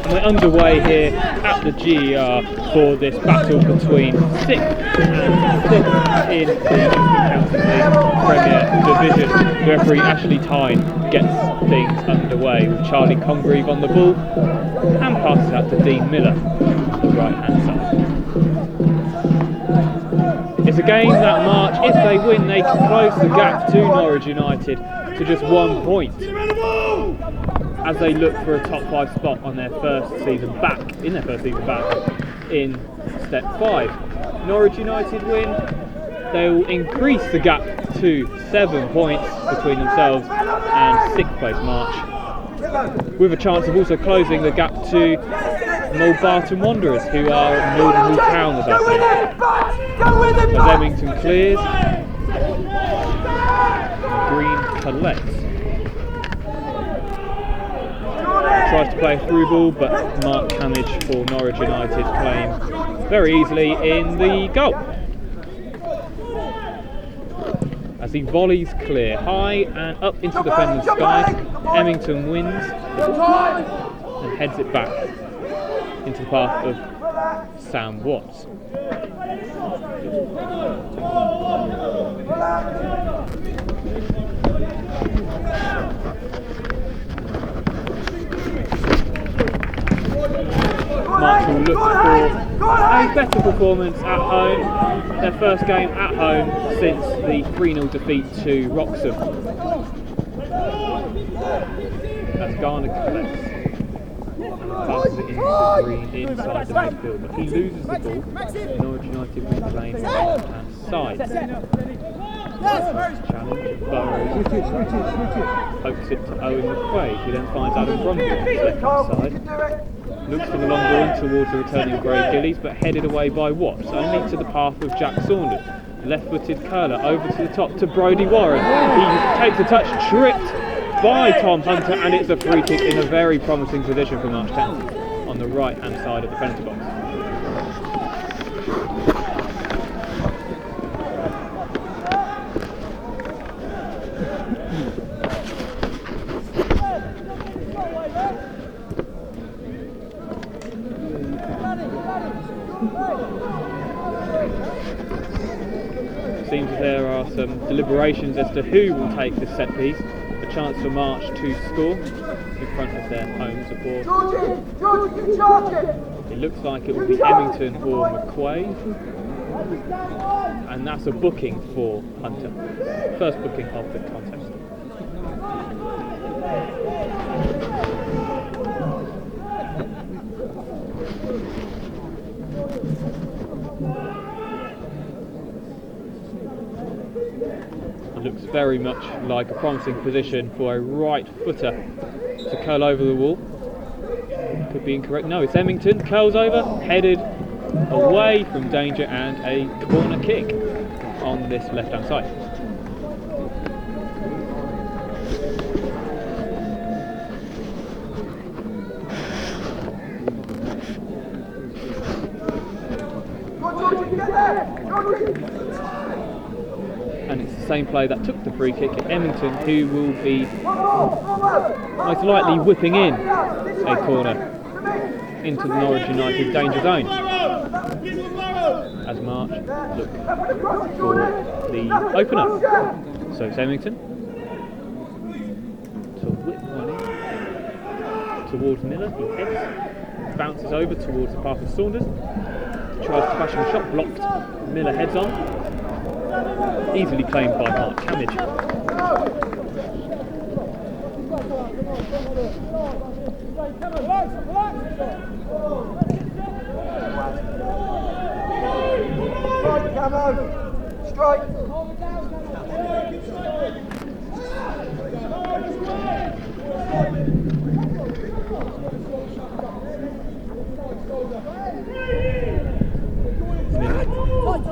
And we're underway here at the GER for this battle between 6th and 5th in the County Premier Division. The referee Ashley Tyne gets things underway with Charlie Congreve on the ball and passes out to Dean Miller on the right hand side. It's a game that March, if they win, they can close the gap to Norwich United to just 1 point as they look for a top 5 spot on their first season back, in step 5. Norwich United win, they will increase the gap to 7 points between themselves and 6th place March, with a chance of also closing the gap to Mulbarton Wanderers, who are Mildenhall Town as I say. As Emmington clears, Green collects. Tries to play a through ball, but Mark Camage for Norwich United claim very easily in the goal. As he volleys clear, high and up into the defender's sky, Emmington wins and heads it back into the path of Sam Watts. March will look for a better performance at home, their first game at home since the 3-0 defeat to Wroxham. As Garner collects and passes it into Green inside the midfield, but he loses the ball. Norwich United reclaim the left-hand side. Challenge, Burrows pokes it to Owen McQuaid, who then finds Adam Bromley on his left-hand side. Looks for the long ball towards the returning Gray Gillies, but headed away by Watts, only to the path of Jack Saunders. Left-footed curler over to the top to Brodie Warren. He takes a touch, tripped by Tom Hunter, and it's a free kick in a very promising position for March Town on the right-hand side of the penalty box. Seems that there are some deliberations as to who will take the set piece. A chance for March to score in front of their home support. It looks like it will be Emmington or McQuaid, and that's a booking for Hunter. First booking of the contest. Looks very much like a promising position for a right footer to curl over the wall. Could be incorrect. No, it's Emmington. Curls over, headed away from danger, and a corner kick on this left-hand side. And it's the same play that took the free kick at Emmington, who will be most likely whipping in a corner into the Norwich United danger zone as March look for the opener. So it's Emmington to whip one in towards Miller. He heads, bounces over towards the path of Saunders, tries to fashion a shot, blocked. Miller heads on. Easily claimed by Mark Camage. Strike.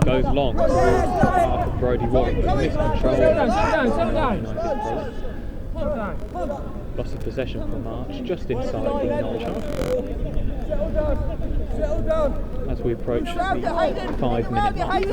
Goes long towards Brodie Warren. Miscontrol. Loss of possession for March just inside the Norwich half. As we approach the 5-minute mark.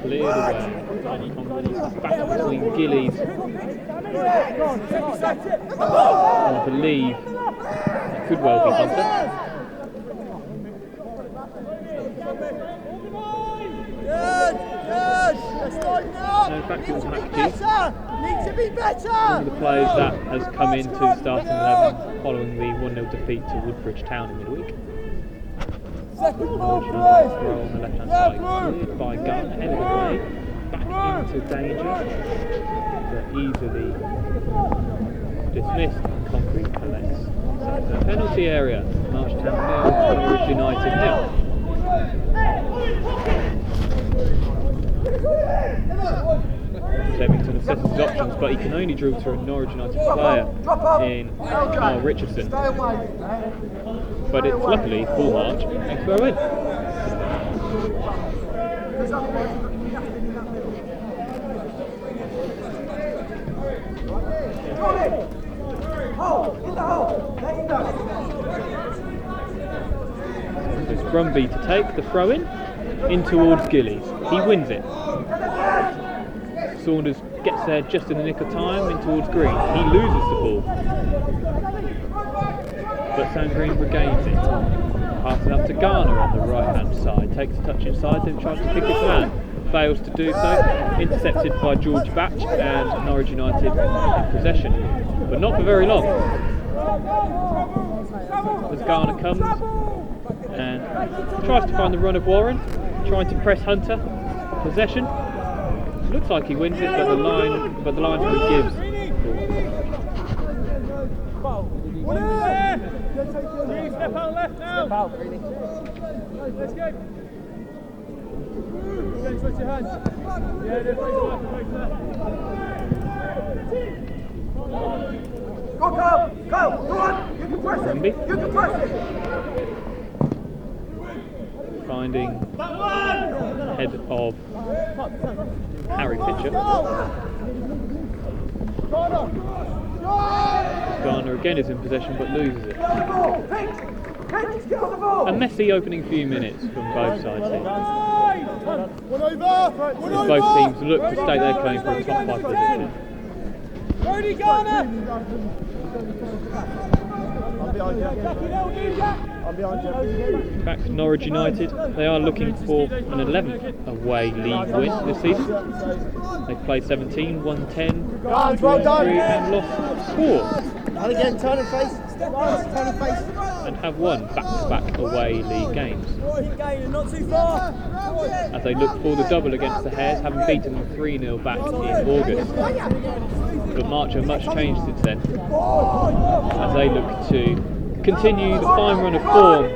Cleared away. Back between Gillies. I believe it could well be Hunter. No, in fact it was McGee. One of the players that has come into starting 11 following the 1-0 defeat to Woodbridge Town in midweek. Norwich throw on the left hand side, cleared by Gunn, headed away, back into danger, but easily dismissed and Concrete collects. So the penalty area, Marsh Town 0, Norwich United 0. Levington assesses his options, but he can only drill through a Norwich United player in Carl Richardson. But it's luckily full march and throw in. There's Brumby to take the throw in towards Gillies. He wins it. Saunders gets there just in the nick of time in towards Green. He loses the ball. But Sam Green regains it. Passes up to Garner on the right hand side. Takes a touch inside, then tries to pick his man. Fails to do so. Intercepted by George Batch and Norwich United in possession. But not for very long. As Garner comes and tries to find the run of Warren. Trying to press Hunter. Possession. Looks like he wins it, but the linesman gives. Step out left now. Step out, really. Let's go. Then switch your hands. Yeah, then face left. Go, Carl! Go! Go on! You can press it! You can press it! Finding head of Harry Pitcher. Garner again is in possession but loses it. A messy opening few minutes from both sides here. As both teams look to state their claim for a top 5 position. Back to Norwich United, they are looking for an 11th away league win this season. They played 17, won 10, drew 3 and lost 4. And again, turn and face, step on, turn and face. And have won back-to-back away league games. As they look for the double against the Hares, having beaten them 3-0 back in August. But March have much changed since then, as they look to continue the fine run of form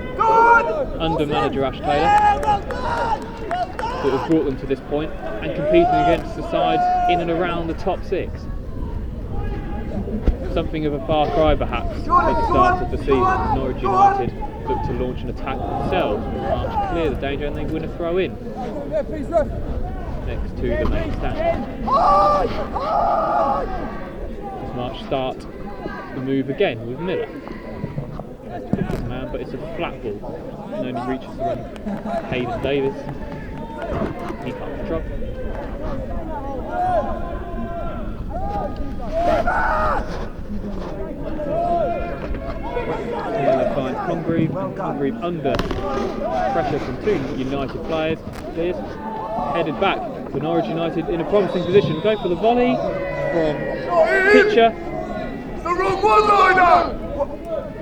under manager Ash Taylor that has brought them to this point and competing against the sides in and around the top 6. Something of a far cry perhaps at the start of the season. Norwich United look to launch an attack themselves, but March clear the danger and they win a throw in next to the main stand. As March start the move again with Miller. Pick his man, but it's a flat ball and only reaches the run of Hayden Davis. He can't control. Miller finds Congreve, and Congreve under pressure from 2 United players. Clears, headed back to Norwich United in a promising position. Go for the volley from Pitcher. It's the wrong one-liner!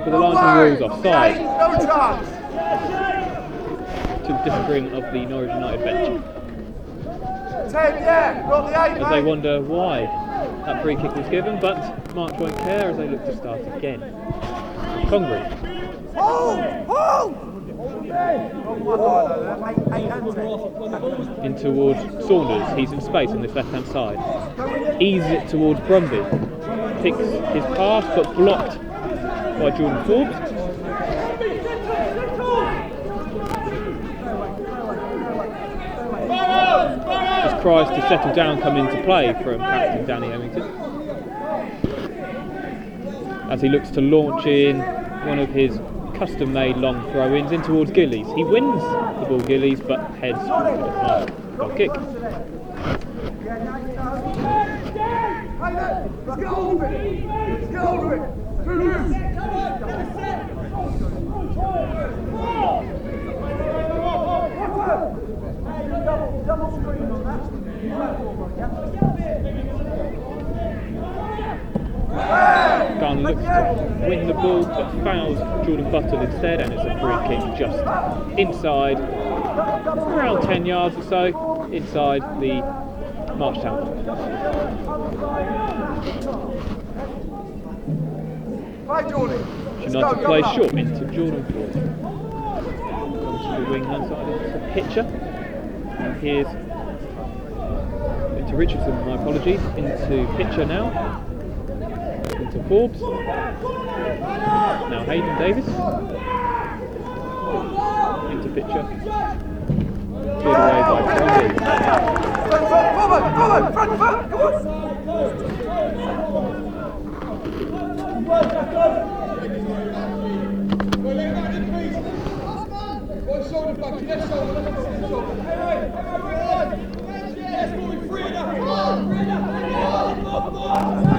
But the linesman rules offside. No chance! To the disagreement of the Norwich United bench. 10, yeah, got the 8. As they wonder why that free kick was given, but March won't care as they look to start again. Congreve. In towards Saunders, he's in space on this left hand side. Eases it towards Brumby. Picks his pass but blocked by Jordan Forbes. tries to settle down coming into play from captain Danny Emmington, as he looks to launch in one of his custom-made long throw-ins in towards Gillies. He wins the ball, Gillies, but heads for the goal kick. Garner looks to win the ball but fouls Jordan Buttle instead, and it's a free kick just inside, around 10 yards or so, inside the March Town. United plays short into Jordan Ford. Comes to the wing hand side into Pitcher. And here's into Richardson, my apologies, into Pitcher now. Into Forbes. Now Hayden Davis. Into Pitcher. Cleared away by Bromby.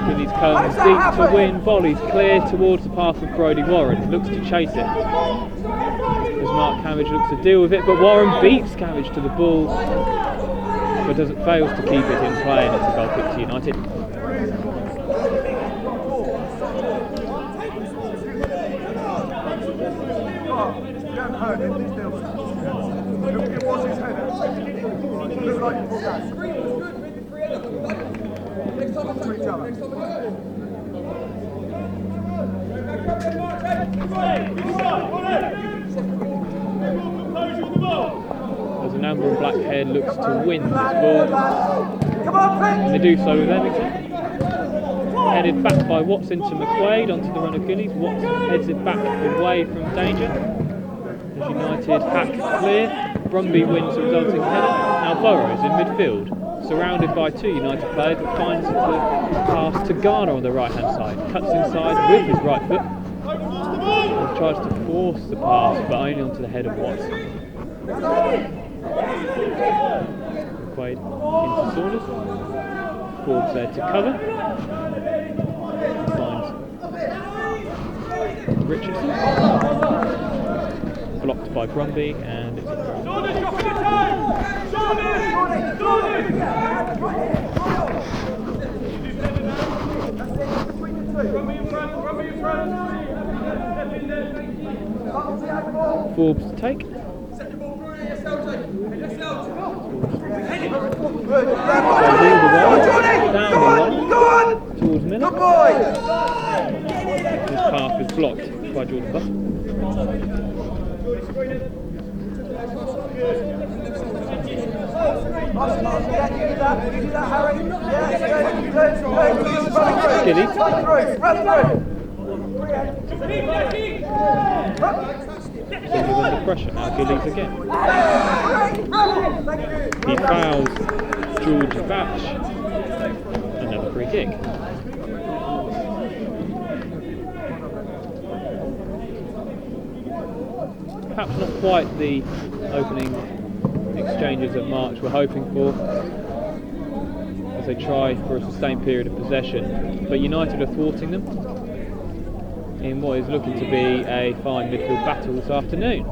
Gillies comes deep to win, volleys clear towards the path of Brodie Warren, looks to chase it as Mark Cabbage looks to deal with it, but Warren beats Cabbage to the ball but fails to keep it in play, and it's a goal kick to United. As an amber and black head looks to win this ball, and they do so with Emmington. Headed back by Watson to McQuaid onto the run of Gillies. Watson heads it back away from danger. As United hack clear, Brumby wins the resulting header. Now Burrows in midfield, surrounded by two United players, but finds the pass to Garner on the right hand side. Cuts inside with his right foot and tries to force the pass, but only onto the head of Watson. McQuaid into Saunders. Forbes there to cover. Finds Richardson. Blocked by Brumby, and it's a throw. Forbes to take. Towards Miller. This path is blocked by Jordan Butt. Gillies. Under pressure now, Gillies again. He fouls George Batch. Another free kick. Perhaps not quite the opening exchanges of March we're hoping for, as they try for a sustained period of possession, but United are thwarting them in what is looking to be a fine midfield battle this afternoon,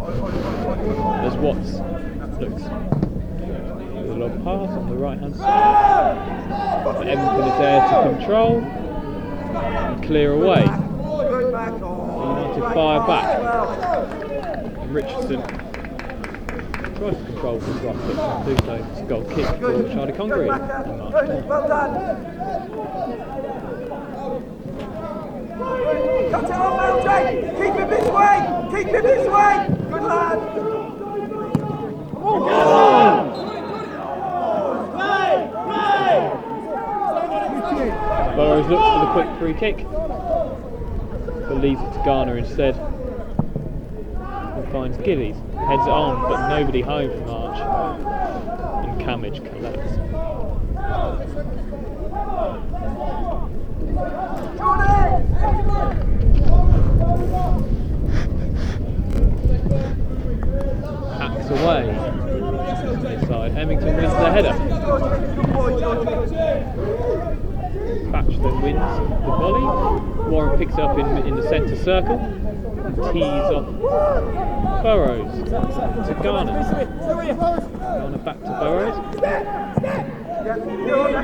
as Watts looks with a long pass on the right hand side, but Emmington is there to control and clear away. United fire back, and Richardson tries to control his right foot, and do so. It's a goal kick for Charlie Congreve and March. Well done. Cut it on, Jake! Keep him this way! Keep him this way! Good lad! Burrows looks for the quick free kick, but leaves it to Garner instead. And finds Gillies, heads it on, but nobody home from March, and Cammage collects. Hacks away. Inside, Hemmington wins the header. Batch then wins the volley. Warren picks it up in the centre circle. Tees off Burrows to Garner. Garner back to Burrows.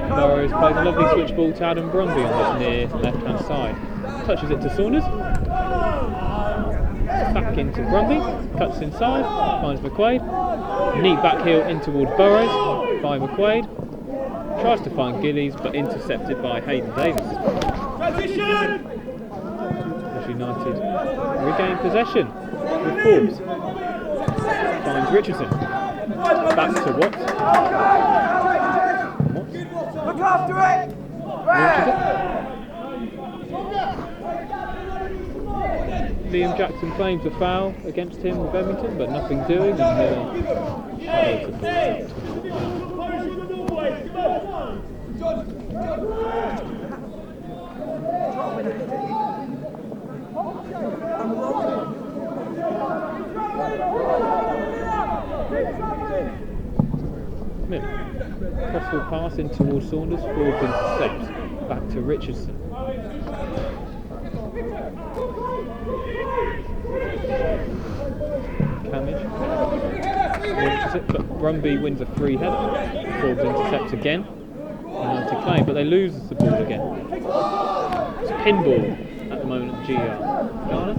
Burrows plays a lovely switch ball to Adam Brumby on this near left hand side. Touches it to Saunders. Back into Brumby. Cuts inside. Finds McQuaid. Neat back heel in towards Burrows by McQuaid. Tries to find Gillies but intercepted by Hayden Davis. United regain possession with Forbes. Finds Richardson. Back to Watts. Look after it! Launches it. Liam Jackson claims a foul against him with Edmonton, but nothing doing. Smith. Crossfield pass in towards Saunders. Forbes intercepts. Back to Richardson. Camage. Launches it, but Brumby wins a free header. Forbes intercepts again. To claim, but they lose the ball again. It's pinball at the moment at GR. Garner.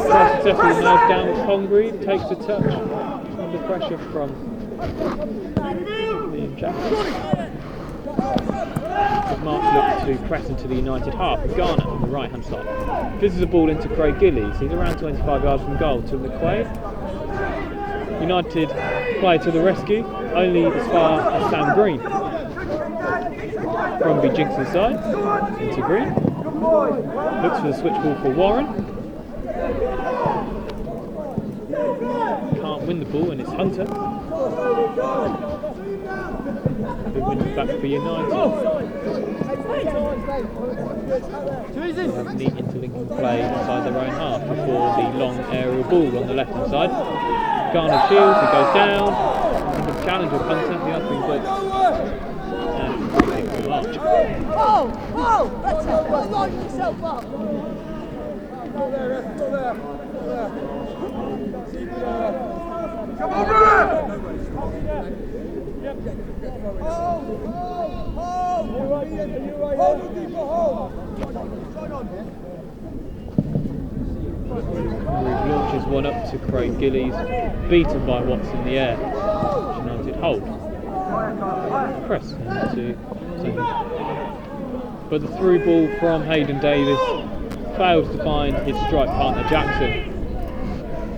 Successful nose down with Congreve. Takes the touch. Under pressure from Liam Jackson. Mark looks to press into the United half with Garner on the right hand side. This is a ball into Craig Gillies. He's around 25 yards from goal to McQuaid. United play to the rescue, only as far as Sam Green. Brumby jinks inside into Green. Looks for the switch ball for Warren. Can't win the ball and it's Hunter. Who wins back for United. They have neat interlinking play inside their own half before the long aerial ball on the left hand side. Garner shields, he goes down. And the challenge of Hunter, the other thing booked. And takes the march. That's it! Line yourself up! Go there. Come on, Nunn! Launches one up to Craig Gillies, beaten by Watts in the air. United hold. Press into second. But the through ball from Hayden Davis fails to find his strike partner Jackson.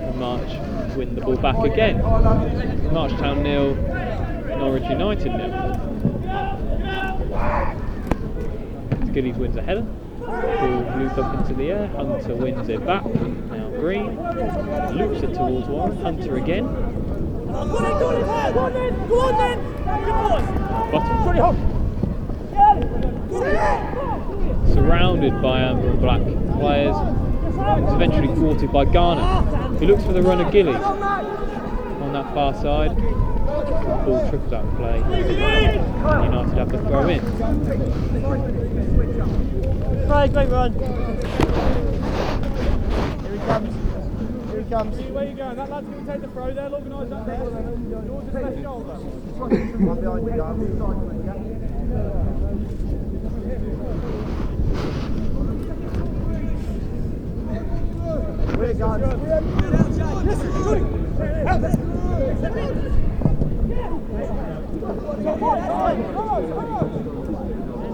And March win the ball back again. Marchtown 0, Norwich United 0. Gillies wins a header. Ball looped up into the air. Hunter wins it back. Now Green loops it towards Warren. Hunter again. Bottom. Surrounded by amber and black players. It's eventually thwarted by Garner, who looks for the run of Gillies on that far side. The ball trickles out of play. United have to throw in. Great run. Here he comes. Where are you going? That lad's going to take the throw. They'll organise that there. Yours is left shoulder. One behind you, guys. Where guys?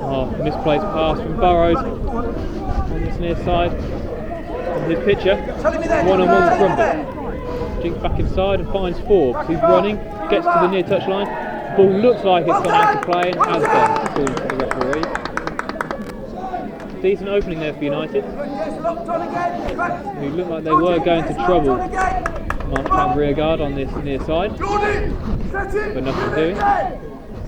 Oh, misplaced pass from Burrows on this near side. And his pitcher, one-on-one with Brumby. Jinks back inside and finds Forbes. He's running, gets to the near touch line. Ball looks like it's gone out to play and has done, according to the referee. Decent opening there for United, who looked like they were going to trouble Marchtown rearguard on this near side, but nothing doing.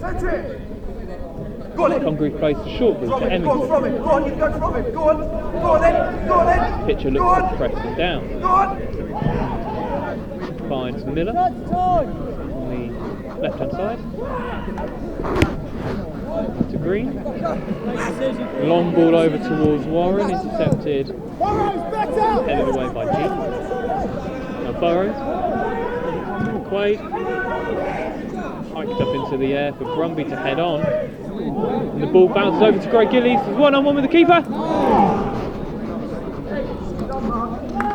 Centre it. Go on then. Congreve plays the short ball to Go on, Emmington. from it. Go on, you go from it. Go on. Go on then. Go on then. Pitcher Go looks on. to press him down. Go on. Finds Miller on the left-hand side. To Green. Long ball over towards Warren, intercepted. Headed away by G. Now Burrows. McQuaid. Hiked up into the air for Brumby to head on. And the ball bounces over to Greg Gillies. He's one-on-one with the keeper.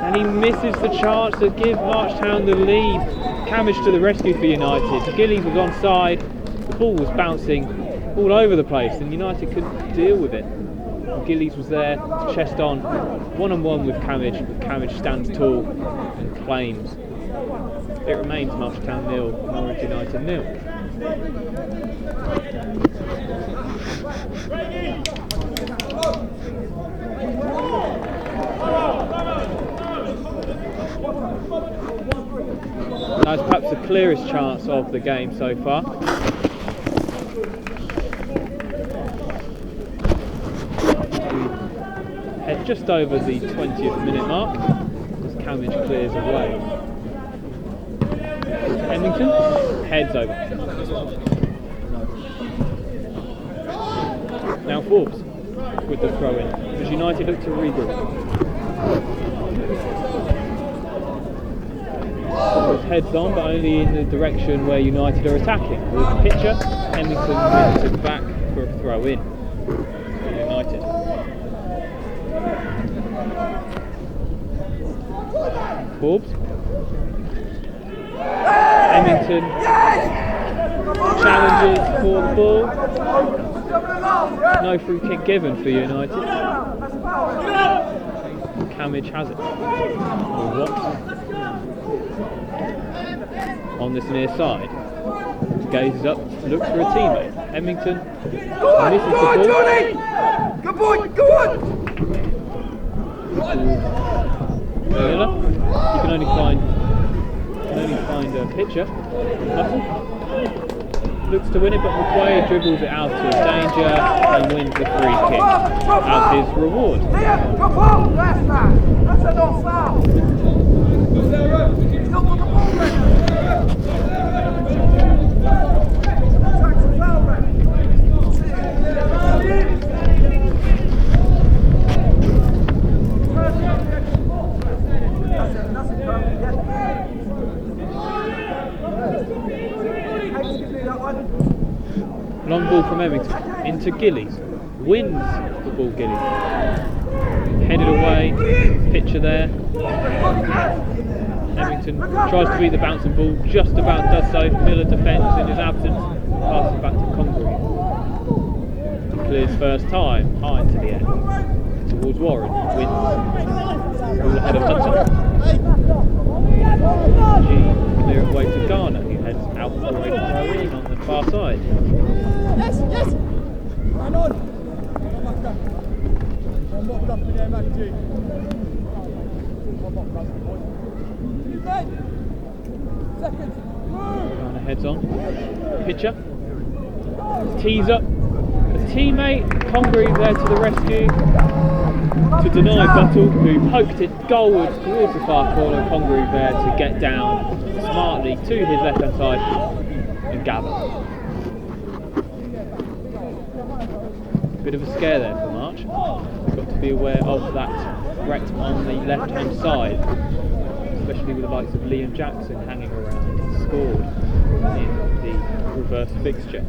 And he misses the chance to give Marchtown the lead. Cammage to the rescue for United. Gillies was onside. The ball was bouncing all over the place and United couldn't deal with it. And Gillies was there to chest on, one-on-one with Cammage. But Cammage stands tall and claims. It remains Marchtown 0, Norwich United 0. That's perhaps the clearest chance of the game so far. We head just over the 20th minute mark as Cammage clears away. Emmington heads over. Now Forbes with the throw in as United look to regroup. Forbes heads on, but only in the direction where United are attacking. With the pitcher, Emmington wins it back for a throw in for United. Forbes. Emmington challenges for the ball. No free kick given for United. Cammage has it. Or what? On this near side. Gazes up, looks for a teammate. Emmington misses the ball. Good boy, go on! Miller. You can only find a pitcher. Nothing. Looks to win it, but McQuaid dribbles it out of danger and wins the free kick as his reward. Come on, that's that. That's a not foul. He's not got the ball there. That's a foul, man. Long ball from Emmington into Gillies. Wins the ball, Gillies. Headed away. Pitcher there. Emmington tries to beat the bouncing ball. Just about does so. Miller defends in his absence. Passes back to Congreve. Clears first time. High into the air. Towards Warren. Wins. Ball ahead of Hudson. G clear it away to Garner, who heads out for a throw in on the far side. Yes, yes! Man on! I'm mocked up in there, Matt G. Seconds! Garner heads on. Pitcher. Tees up. A teammate. Congreve there to the rescue. To deny Buttle, who poked it goalwards towards the far corner. Congreve there to get down smartly to his left-hand side and gather. Bit of a scare there for March. We've got to be aware of that threat on the left-hand side, especially with the likes of Liam Jackson hanging around. He scored in the reverse fixture.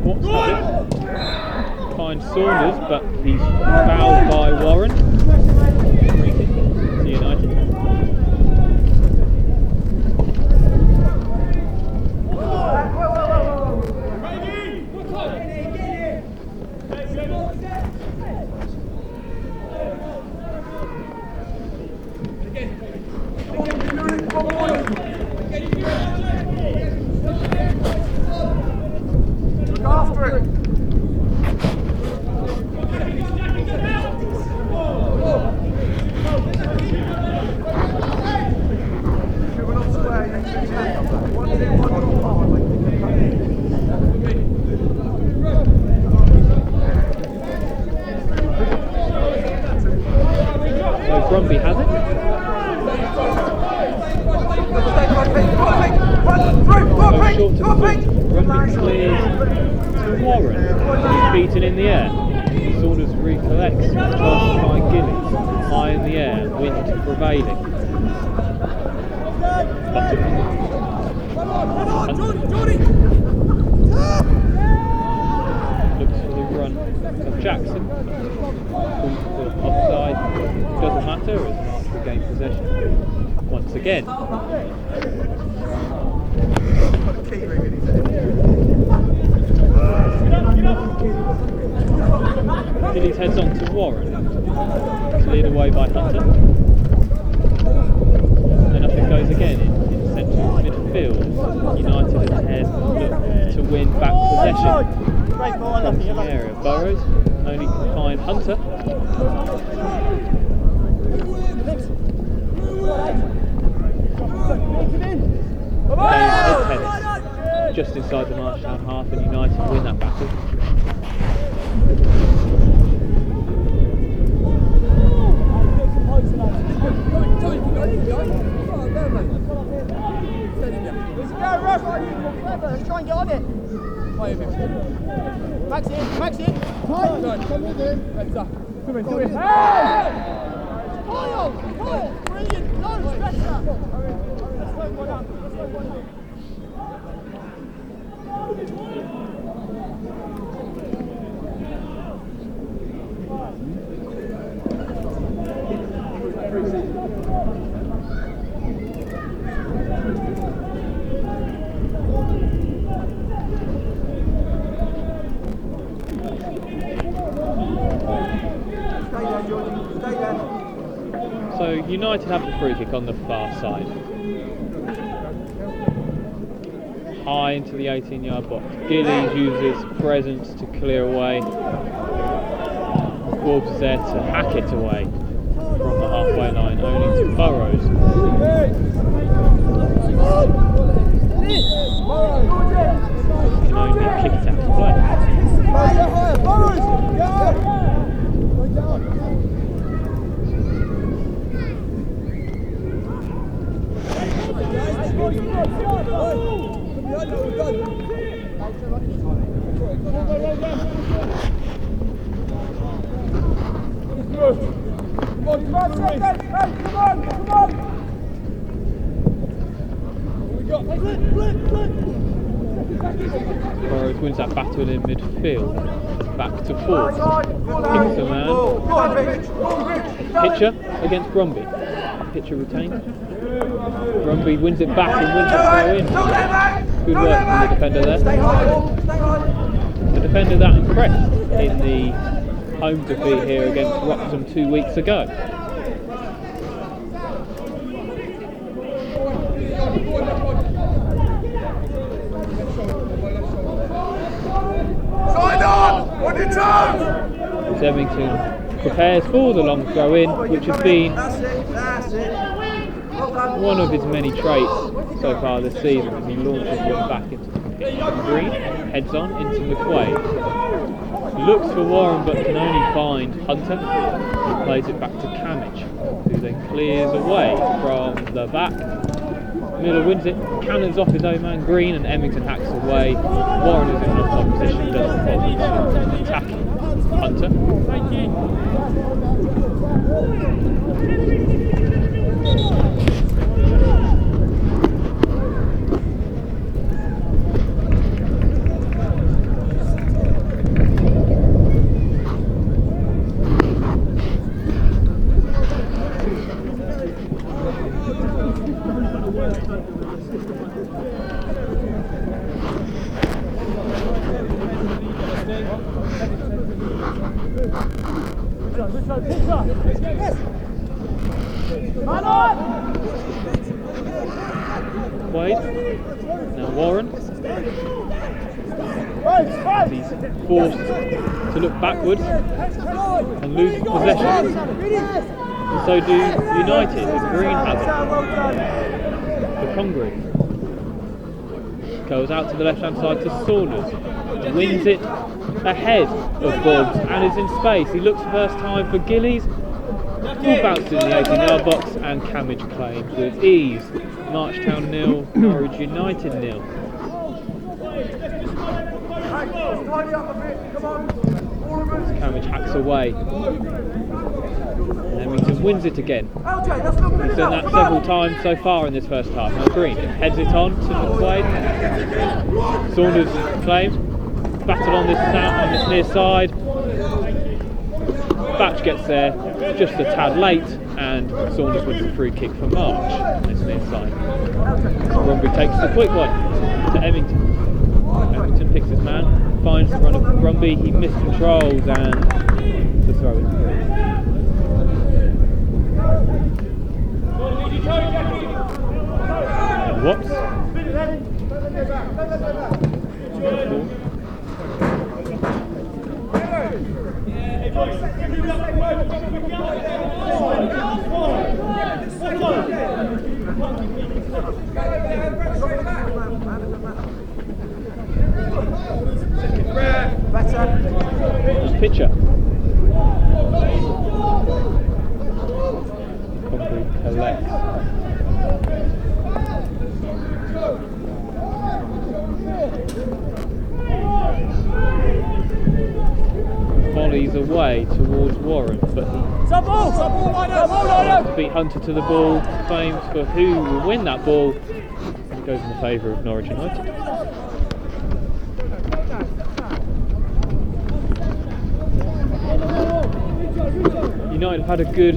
What's it? Finds Saunders, but he's fouled by Warren. Free kick to United. clears to Warren. He's beaten in the air. Saunders recollects, tries to find Gillies. High in the air, wind prevailing. Looks for the run of Jackson. Offside. Doesn't matter as March regains possession. Once again. Gillies heads on to Warren. Cleared away by Hunter. And up it goes again in central midfield. United ahead look to win back possession from the area. Burrows only can find Hunter. Head tennis just inside the Marshtown half, and United win that battle. Let's try and get on it. Max in. Come with him. Come in. Hey! Kyle! Brilliant. No, better. Let's wait one up. So United have the free kick on the far side. High into the 18-yard box. Gillies uses presence to clear away. Forbes is there to hack it away from the halfway line, only to Burrows. He can only kick it out of play. Burrows wins that battle in midfield. Back to Forbes. Kicks the man. Pitcher against Bromby. Pitcher retained. Bromby wins it back and wins the throw in. Good work from the defender there. The defender that impressed in the home defeat here against Wroxham 2 weeks ago. As Emmington prepares for the long throw in, which has been one of his many traits so far this season, as he launches one back into the pitch from Green, heads on into McQuaid. Looks for Warren but can only find Hunter, who plays it back to Camage, who then clears away from the back. Miller wins it, cannons off his own man Green, and Emmington hacks away. Warren is in an offside position, doesn't bother to attack Hunter. Thank you. Wade. Now Warren. He's forced to look backwards and loses possession. And so do United, as Green has it. The Congreve goes out to the left hand side to Saunders. Wins it ahead of Forbes and is in space. He looks first time for Gillies. Ball bounces in the 18-yard box and Camage claims with ease. Marchtown 0, Norwich United 0. Tidy up a bit, come on. All of us. Cambridge hacks away. And Emmington wins it again. LJ, that's not good He's done enough. that several times so far in this first half. Now Green heads it on to McQuaid. Saunders claims. Battle on this near side. Batch gets there just a tad late, and Saunders wins the free kick for March on this near side. Bromby takes the quick one to Emmington. Emmington picks his man, finds the run of Bromby, he miscontrols and the throw in. And Watts. Pitcher. Conbury collects. Volleys away towards Warren, but he beat Hunter to the ball, claims for who will win that ball, and it goes in the favour of Norwich United. United have had a good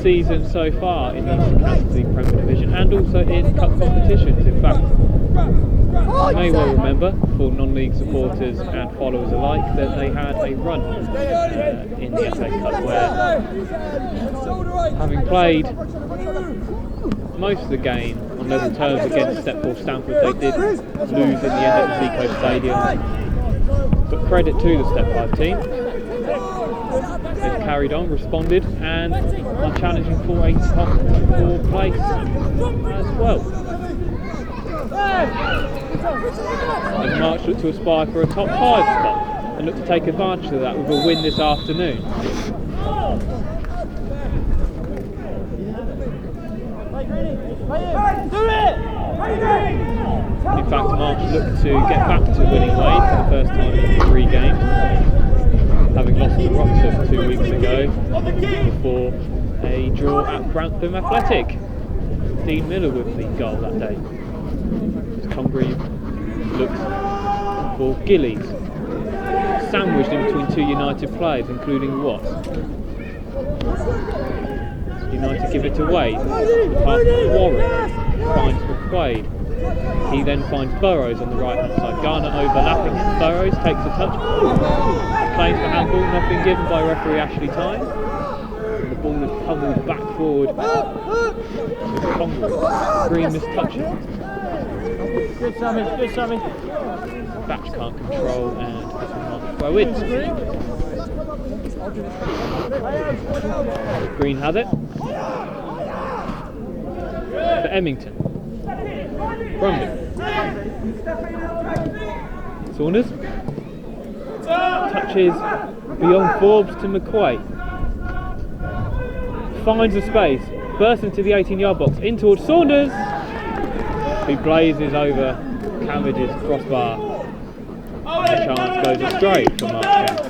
season so far in the County Premier Division and also in cup competitions. In fact, you may well remember, for non-league supporters and followers alike, that they had a run in the FA Cup where, having played most of the game on level terms against Stepford Stamford, they did lose in the end at the Zico Stadium. But credit to the Step 5 team. They've carried on, responded, and are challenging for a top 4 place as well. As March look to aspire for a top 5 spot and look to take advantage of that with a win this afternoon. In fact, March look to get back to winning ways for the first time in 3 games, having lost to Roxham 2 weeks ago before a draw at Grantham Athletic. Dean Miller with the goal that day. Conbury looks for Gillies, sandwiched in between 2 United players, including Watts. United give it away. Warren finds McQuaid. He then finds Burrows on the right hand side. Garner overlapping. Burrows takes a touch. Claims for handball, not been given by referee Ashley Tyne. And the ball is pummeled back forward. Green mistouches. Good Sammy. Batch can't control and this is not throw in. Green has it. For Emmington. Bromby. Saunders. Touches beyond Forbes to McQuaid. Finds a space. Bursts into the 18-yard box. In towards Saunders. Who blazes over Cambridge's crossbar. And the chance goes astray for Mark Kemp.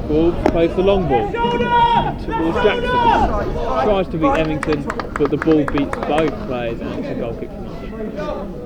Forbes plays the long ball towards Jackson. Tries to beat Emmington, but the ball beats both players and it's a goal kick for Nunn.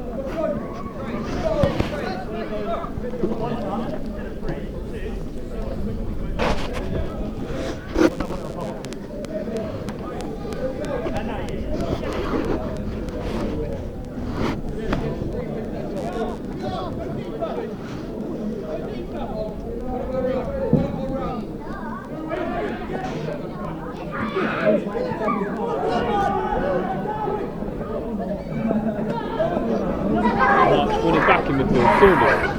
March win it back in midfield. Saunders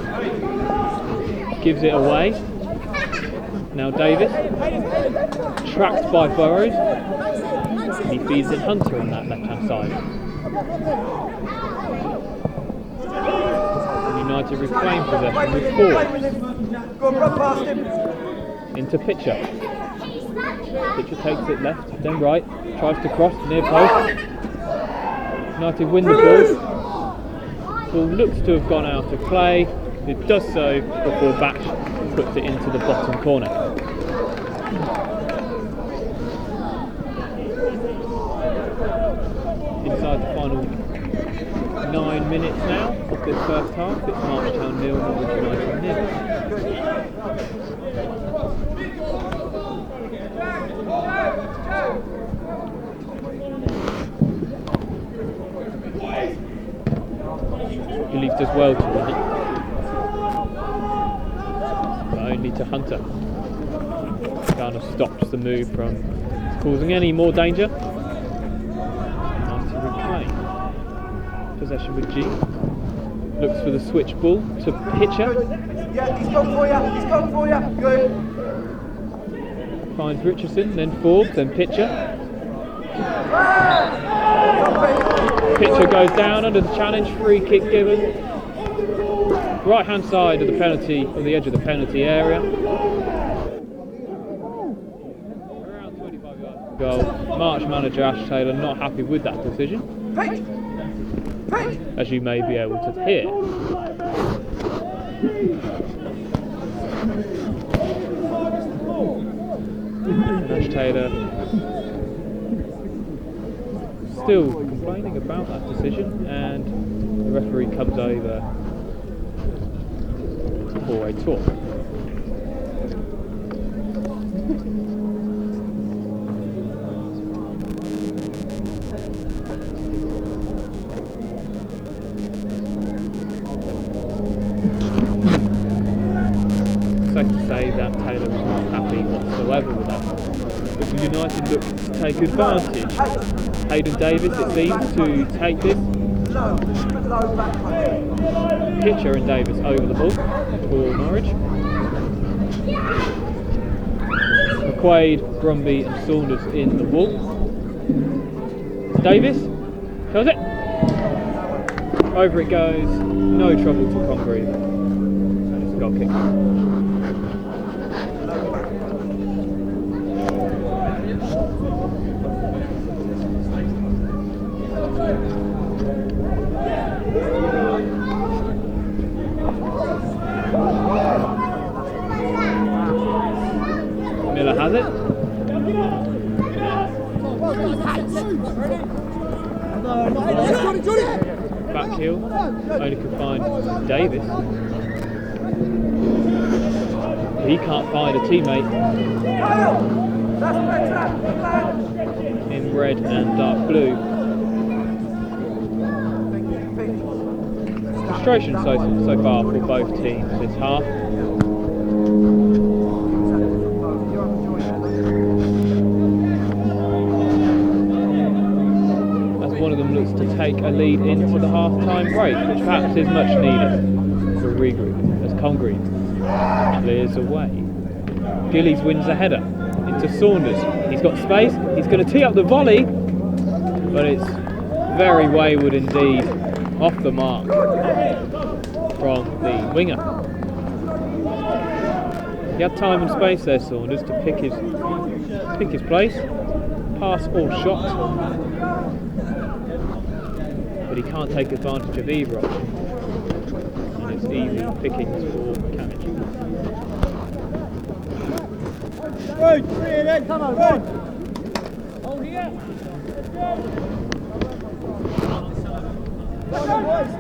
gives it away. Now Davis, tracked by Burrows. He feeds in Hunter on that left-hand side. And United reclaim possession with Forbes. Go on, run past him. Into Pitcher. Pitcher takes it left, then right, tries to cross near post. United win the ball. Ball looks to have gone out of play. It does so before Batch puts it into the bottom corner. Inside the final 9 minutes now of this first half. It's Marchtown 0, Norwich United 0. Gillies does well to win it, but only to Hunter. Kind of stops the move from causing any more danger. Nice to reclaim possession with G. Looks for the switch ball to Pitcher. Yeah, he's gone for you. He's gone for you. Good. Finds Richardson, then Forbes, then Pitcher. Pitcher goes down under the challenge, free kick given. Right hand side of the penalty, on the edge of the penalty area. Around 25 yards goal. March manager Ash Taylor not happy with that decision, as you may be able to hear. Ash Taylor still complaining about that decision, and the referee comes over for a talk. Safe to say that Taylor was not happy whatsoever with that. But United look to take advantage. Hayden Davis, it seems, to take this. Pitcher and Davis over the ball for Norwich. McQuaid, Brumby and Saunders in the ball. Davis kills it. Over it goes. No trouble to Congreve. And it's a goal kick. Miller has it. Back heel. Only can find Davis. He can't find a teammate in red and dark blue. Frustration so far for both teams this half. As one of them looks to take a lead into the half-time break, which perhaps is much needed for a regroup, as Congreve clears away. Gillies wins a header into Saunders. He's got space, he's going to tee up the volley, but it's very wayward indeed, off the mark from the winger. He had time and space there, Saunders, to pick his place, pass or shot, but he can't take advantage of either option, and it's easy pickings for Canich. Good, three then, come on, good. Hold here. Come on, boys.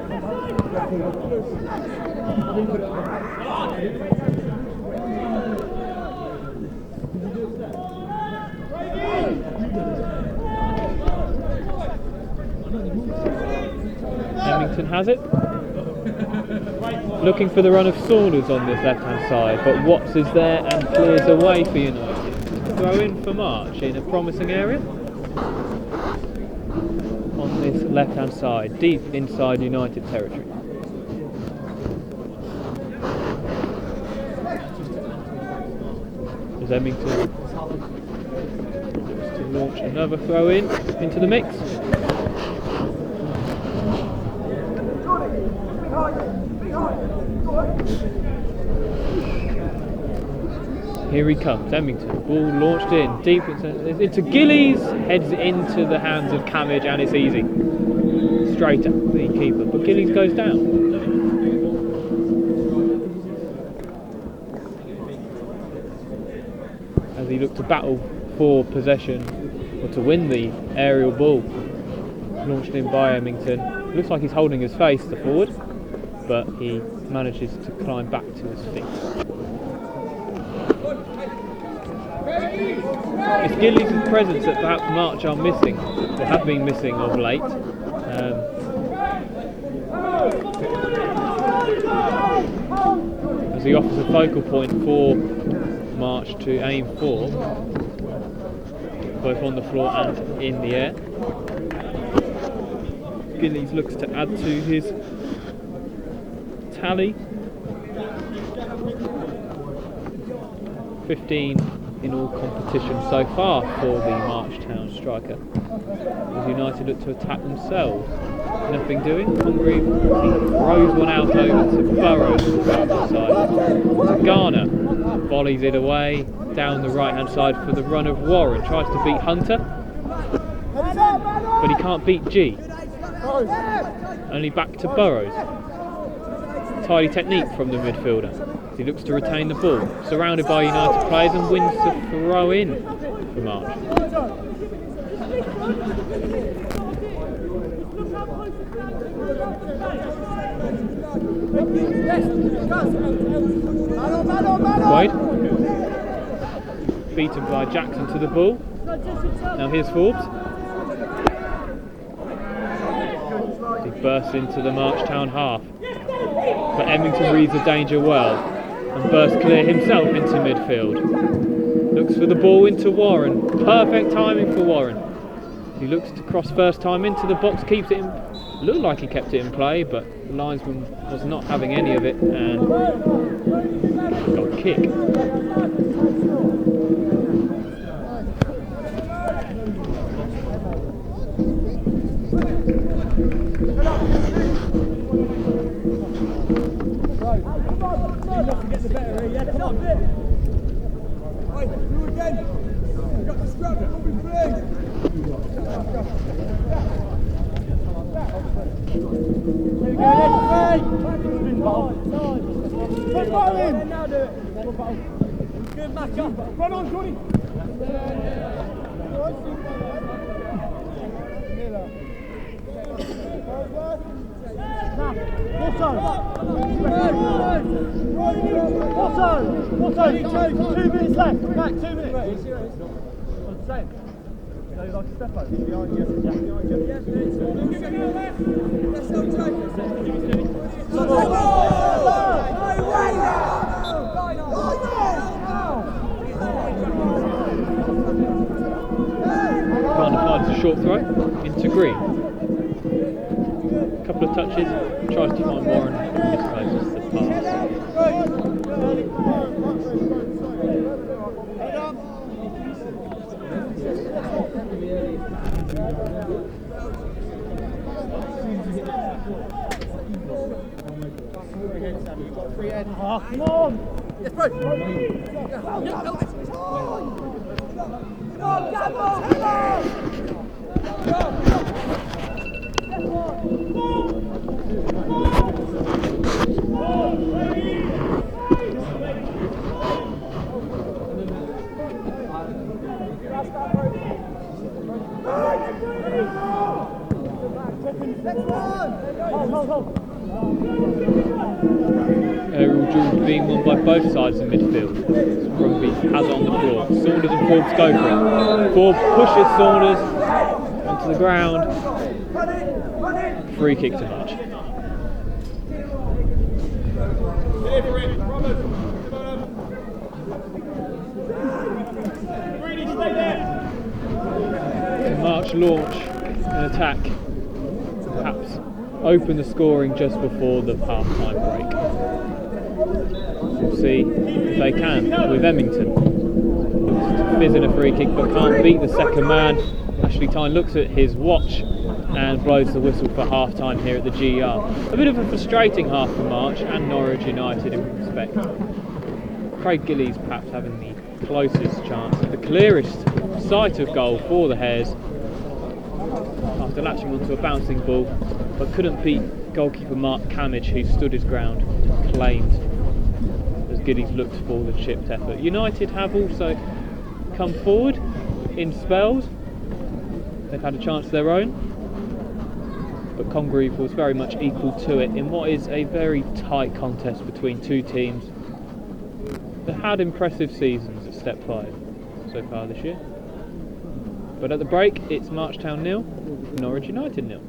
Hemmington has it. Looking for the run of Saunders on this left-hand side, but Watts is there and clears away for United. Throw in for March in a promising area. On this left-hand side, deep inside United territory. as Emmington looks to launch another throw in into the mix. Here he comes, Emmington, ball launched in, deep into Gillies, heads into the hands of Camage, and it's easy. Straight at the keeper, but Gillies goes down. As he looked to battle for possession, or to win the aerial ball, launched in by Emmington. Looks like he's holding his face, the forward, but he manages to climb back to his feet. It's Gillies' presence that perhaps March are missing, or have been missing of late. As he offers a focal point for March to aim for, both on the floor and in the air. Gillies looks to add to his tally. 15 in all competitions so far for the Marchtown striker. As United look to attack themselves, nothing doing. Hungary throws one out over to Burrows on the right side. To Garner, volleys it away down the right hand side for the run of Warren. Tries to beat Hunter, but he can't beat G. Only back to Burrows. Tidy technique from the midfielder. He looks to retain the ball, surrounded by United players, and wins the throw in for March. Wade, beaten by Jackson to the ball. Now here's Forbes. He bursts into the Marchtown half, but Emmington reads the danger well and bursts clear himself into midfield. Looks for the ball into Warren. Perfect timing for Warren. He looks to cross first time into the box, keeps it in. Looked like he kept it in play, but the linesman was not having any of it and got a kick. Good match up. Run on, Johnny. Otto, 2 minutes left. Back, 2 minutes. Same. So you like a step over? Behind you. Garner finds a short throw into Green. A couple of touches, tries to find Warren and misplaces the pass. Oh, come on! Yes, bro! Aerial duels being won by both sides of midfield. Rugby has on the floor. Saunders and Forbes go for it. Forbes pushes Saunders onto the ground. Free kick to March. Can March launch an attack? Perhaps open the scoring just before the half-time break. We'll see if they can with Emmington. fizzing a free kick but can't beat the second man. Ashley Tyne looks at his watch and blows the whistle for half time here at the GR. A bit of a frustrating half for March and Norwich United in respect. Craig Gillies perhaps having the closest chance, the clearest sight of goal for the Hares after latching onto a bouncing ball, but couldn't beat goalkeeper Mark Camage, who stood his ground, claimed as Gillies looked for the chipped effort. United have also come forward in spells. They've had a chance of their own, but Congreve was very much equal to it in what is a very tight contest between two teams that had impressive seasons at Step 5 so far this year. But at the break, it's Marchtown 0, Norwich United 0.